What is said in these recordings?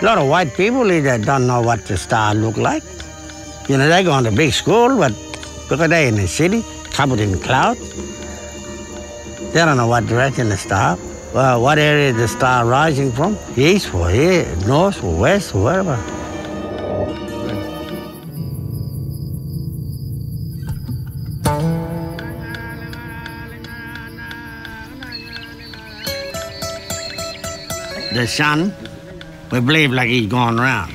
A lot of white people either don't know what the star look like. You know, they go to big school, but because they're in the city, covered in cloud, they don't know what direction the star, what area is the star rising from, east or north or west or wherever. The sun, we believe like he's going around.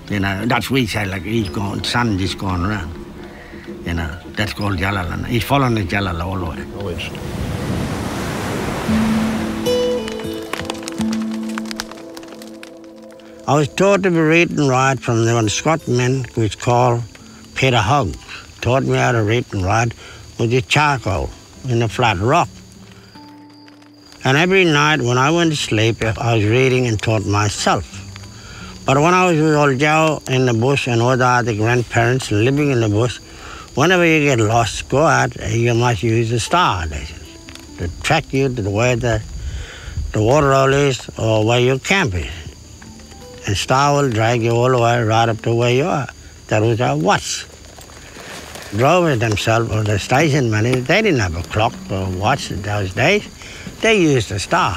You know, that's what we say, like he's going, sun just going around. You know, that's called Jalala. He's following the Jalala all the way. Always. I was taught to be read and write from one Scotsman who was called Peter Hogg. Taught me how to read and write with the charcoal in a flat rock. And every night when I went to sleep, I was reading and taught myself. But when I was with old Joe in the bush and all the other grandparents living in the bush, whenever you get lost, go out, you must use a star to track you to where the water hole is or where your camp is. And star will drag you all the way right up to where you are. That was our watch. Drovers themselves, or the station managers, they didn't have a clock or watch in those days. They used a star.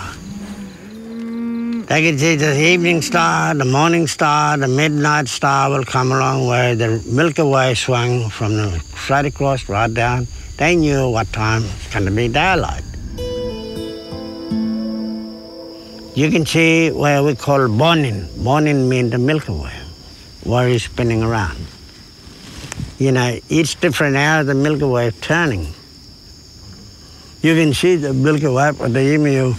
They could see the evening star, the morning star, the midnight star will come along where the Milky Way swung from the straight across, right down. They knew what time it's going to be daylight. You can see where we call Bonin. Bonin means the Milky Way, where it's spinning around. You know, each different hour the Milky Way is turning. You can see the Milky Way, but the Emu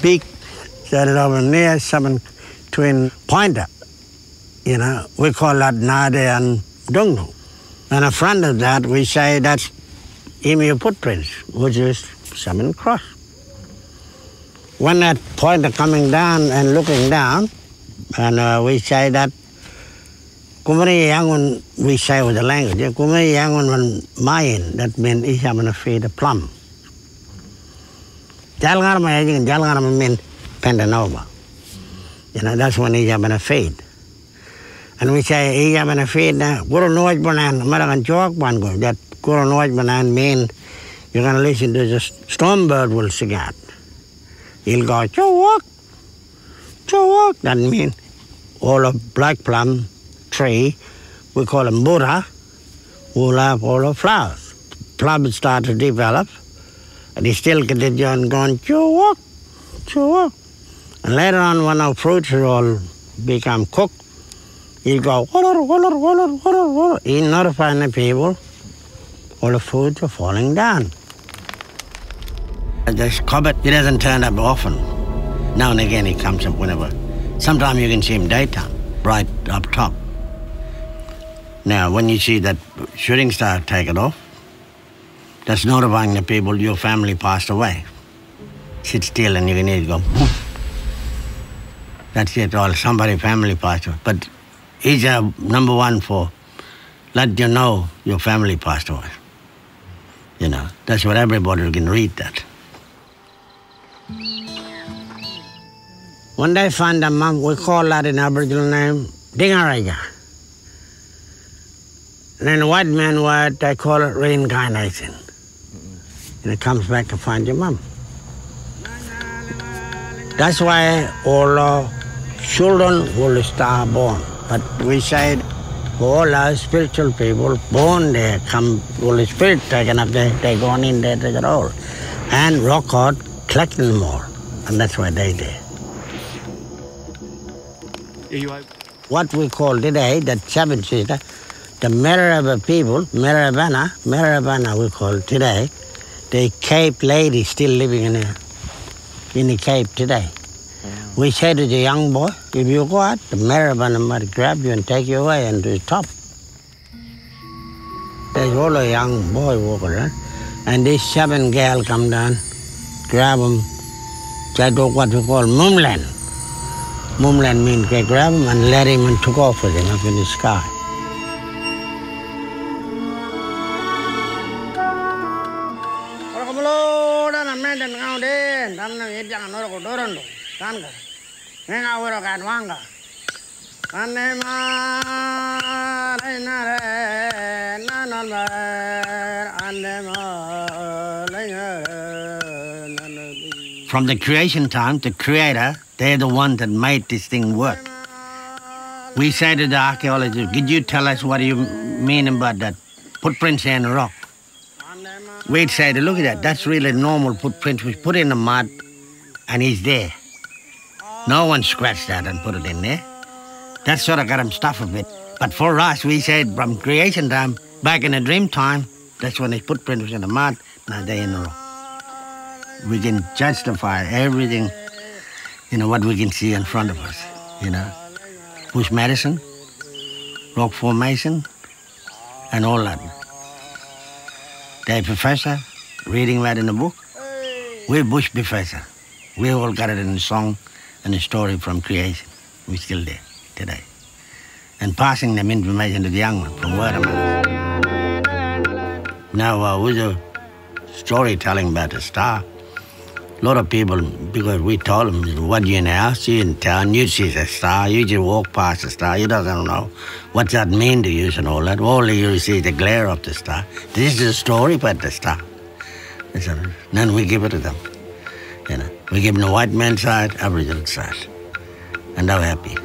peak started over near some twin pointer. You know, we call that Nade and Dungnu. And in front of that, we say that's Emu footprints, which is Salmon Cross. When that pointer coming down and looking down, and we say that Kumari Yangun, we say with the language, Kumari Yangun Mayan, that means Ishamana feed a plum. Jalgarama means Pendanova. You know, that's when Ishamana feed. And we say Ishamana feed now, Guru Noaj Banan, Maragan Chok Bango, that Guru Noaj Banan means you're going to listen to the storm bird will sing out. He'll go, chawak, chawak. That means all of black plum tree, we call them Buddha, will have all the flowers. Plums start to develop, and he still continue on going, chawak, chawak. And later on, when our fruits are all become cooked, he'll go, water, water, water, water, water. He'll notify the people, all the foods are falling down. This cobbit, he doesn't turn up often. Now and again he comes up whenever. Sometimes you can see him daytime, right up top. Now, when you see that shooting star take it off, that's notifying the people your family passed away. Sit still and you can hear it go, that's it, all somebody family passed away. But he's number one for let you know your family passed away. You know, that's what everybody can read that. When they find a mum, we call that in Aboriginal name, Dingaraja. And in the white man word, they call it reincarnation. And it comes back to find your mum. That's why all the children will start born. But we said, all our spiritual people born there, come, all the spirit taken up there, they gone in there, take it all. And rock out, collecting them all. And that's why they there. What we call today, that seven sister, the Meraba people, Merabana we call today, the Cape lady still living in the Cape today. Yeah. We say to the young boy, if you go out, the Merabana might grab you and take you away and to the top. There's all a young boy walking around, and this seven gal come down, grab him, they do what we call mumland. Mumland means they grab him and let him and took off with him up in the sky. From the creation time, the creator, they're the one that made this thing work. We say to the archaeologists, could you tell us what do you mean about that footprints in the rock? We'd say, to look at that, that's really normal footprints we put in the mud and he's there. No one scratched that and put it in there. That sort of got him stuff a bit. But for us, we said from creation time, back in the dream time, that's when his footprint was in the mud, now they're in the rock. We can justify everything, what we can see in front of us, Bush medicine, rock formation, and all that. They're professor, reading that in the book. We're bush professor. We all got it in the song and the story from creation. We're still there today. And passing them information to the young one from word of mouth. Now, with the storytelling about the star, a lot of people, because we told them, what do you now see in town? You see the star, you just walk past the star, you don't know what that mean to you and all that. All you see the glare of the star. This is a story about the star. Then we give it to them. We give them the white man's side, Aboriginal side. And they're happy.